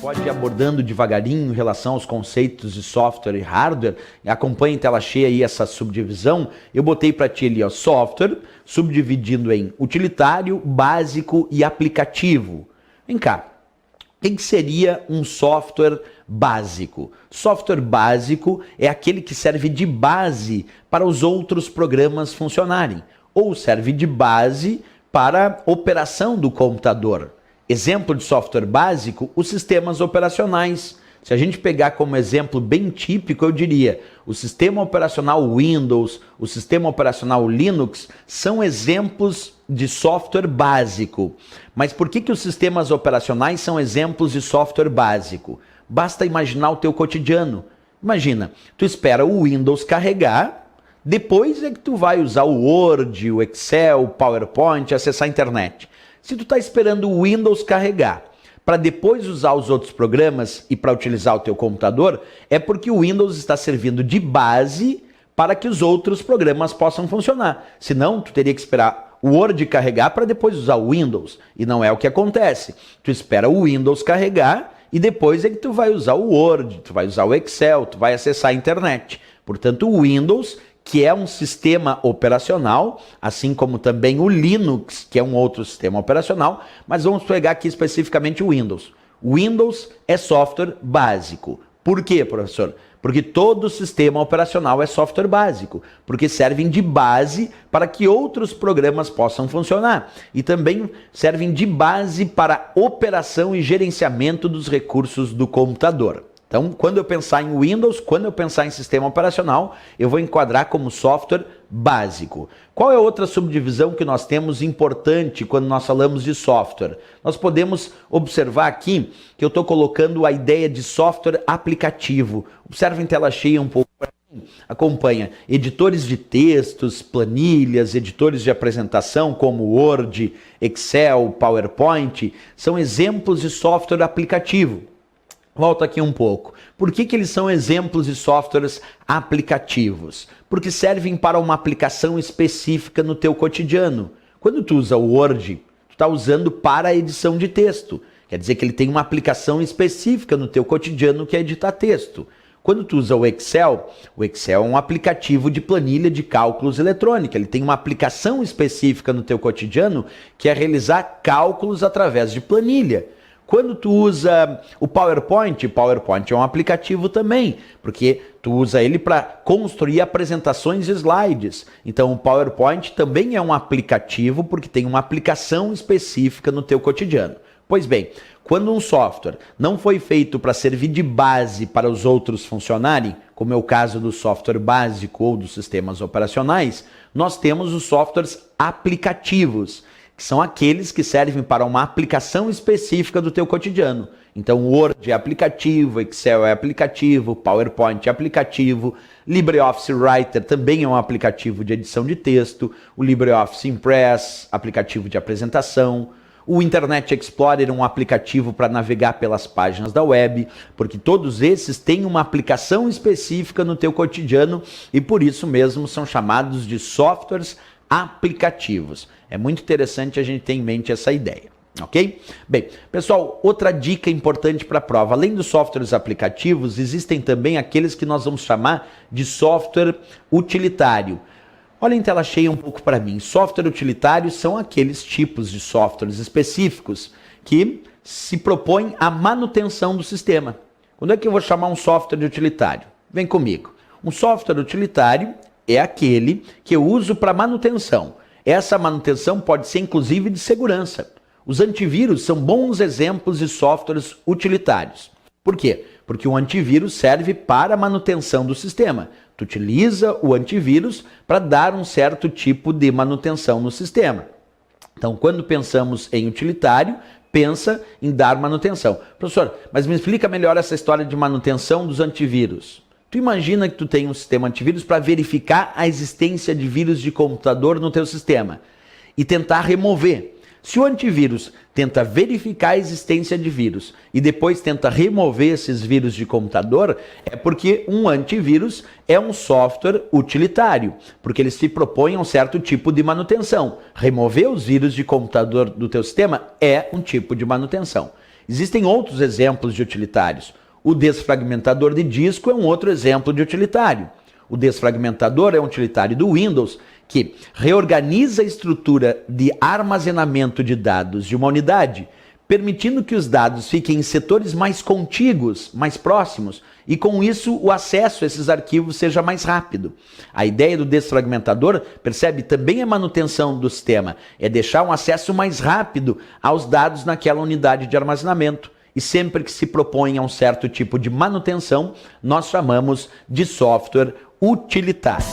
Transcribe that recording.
pode ir abordando devagarinho em relação aos conceitos de software e hardware. Acompanhe em tela cheia aí essa subdivisão. Eu botei para ti ali, ó, software, subdividindo em utilitário, básico e aplicativo. Vem cá, o que seria um software básico? Software básico é aquele que serve de base para os outros programas funcionarem, ou serve de base para a operação do computador. Exemplo de software básico, os sistemas operacionais. Se a gente pegar como exemplo bem típico, eu diria, o sistema operacional Windows, o sistema operacional Linux, são exemplos de software básico. Mas por que os sistemas operacionais são exemplos de software básico? Basta imaginar o teu cotidiano. Imagina, tu espera o Windows carregar, depois é que tu vai usar o Word, o Excel, o PowerPoint, acessar a internet. Se tu está esperando o Windows carregar para depois usar os outros programas e para utilizar o teu computador, é porque o Windows está servindo de base para que os outros programas possam funcionar. Senão, tu teria que esperar o Word carregar para depois usar o Windows. E não é o que acontece. Tu espera o Windows carregar e depois é que tu vai usar o Word, tu vai usar o Excel, tu vai acessar a internet. Portanto, o Windows, que é um sistema operacional, assim como também o Linux, que é um outro sistema operacional, mas vamos pegar aqui especificamente o Windows. O Windows é software básico. Por quê, professor? Porque todo sistema operacional é software básico, porque servem de base para que outros programas possam funcionar e também servem de base para operação e gerenciamento dos recursos do computador. Então, quando eu pensar em Windows, quando eu pensar em sistema operacional, eu vou enquadrar como software básico. Qual é outra subdivisão que nós temos importante quando nós falamos de software? Nós podemos observar aqui que eu estou colocando a ideia de software aplicativo. Observa em tela cheia um pouco. Acompanha editores de textos, planilhas, editores de apresentação como Word, Excel, PowerPoint, são exemplos de software aplicativo. Volta aqui um pouco. Por que eles são exemplos de softwares aplicativos? Porque servem para uma aplicação específica no teu cotidiano. Quando tu usa o Word, tu está usando para a edição de texto. Quer dizer que ele tem uma aplicação específica no teu cotidiano que é editar texto. Quando tu usa o Excel é um aplicativo de planilha de cálculos eletrônica. Ele tem uma aplicação específica no teu cotidiano que é realizar cálculos através de planilha. Quando tu usa o PowerPoint é um aplicativo também, porque tu usa ele para construir apresentações e slides. Então o PowerPoint também é um aplicativo porque tem uma aplicação específica no teu cotidiano. Pois bem, quando um software não foi feito para servir de base para os outros funcionarem, como é o caso do software básico ou dos sistemas operacionais, nós temos os softwares aplicativos, que são aqueles que servem para uma aplicação específica do teu cotidiano. Então, o Word é aplicativo, Excel é aplicativo, PowerPoint é aplicativo, LibreOffice Writer também é um aplicativo de edição de texto, o LibreOffice Impress, aplicativo de apresentação, o Internet Explorer é um aplicativo para navegar pelas páginas da web, porque todos esses têm uma aplicação específica no teu cotidiano e por isso mesmo são chamados de softwares aplicativos. É muito interessante a gente ter em mente essa ideia, ok? Bem, pessoal, outra dica importante para a prova. Além dos softwares aplicativos, existem também aqueles que nós vamos chamar de software utilitário. Olha em tela cheia um pouco para mim. Software utilitário são aqueles tipos de softwares específicos que se propõem à manutenção do sistema. Quando é que eu vou chamar um software de utilitário? Vem comigo. Um software utilitário é aquele que eu uso para manutenção. Essa manutenção pode ser inclusive de segurança. Os antivírus são bons exemplos de softwares utilitários. Por quê? Porque o antivírus serve para a manutenção do sistema. Tu utiliza o antivírus para dar um certo tipo de manutenção no sistema. Então, quando pensamos em utilitário, pensa em dar manutenção. Professor, mas me explica melhor essa história de manutenção dos antivírus. Tu imagina que tu tem um sistema antivírus para verificar a existência de vírus de computador no teu sistema e tentar remover. Se o antivírus tenta verificar a existência de vírus e depois tenta remover esses vírus de computador, é porque um antivírus é um software utilitário, porque ele se propõe a um certo tipo de manutenção. Remover os vírus de computador do teu sistema é um tipo de manutenção. Existem outros exemplos de utilitários. O desfragmentador de disco é um outro exemplo de utilitário. O desfragmentador é um utilitário do Windows que reorganiza a estrutura de armazenamento de dados de uma unidade, permitindo que os dados fiquem em setores mais contíguos, mais próximos, e com isso o acesso a esses arquivos seja mais rápido. A ideia do desfragmentador, percebe, também é manutenção do sistema, é deixar um acesso mais rápido aos dados naquela unidade de armazenamento. E sempre que se propõe a um certo tipo de manutenção, nós chamamos de software utilitário.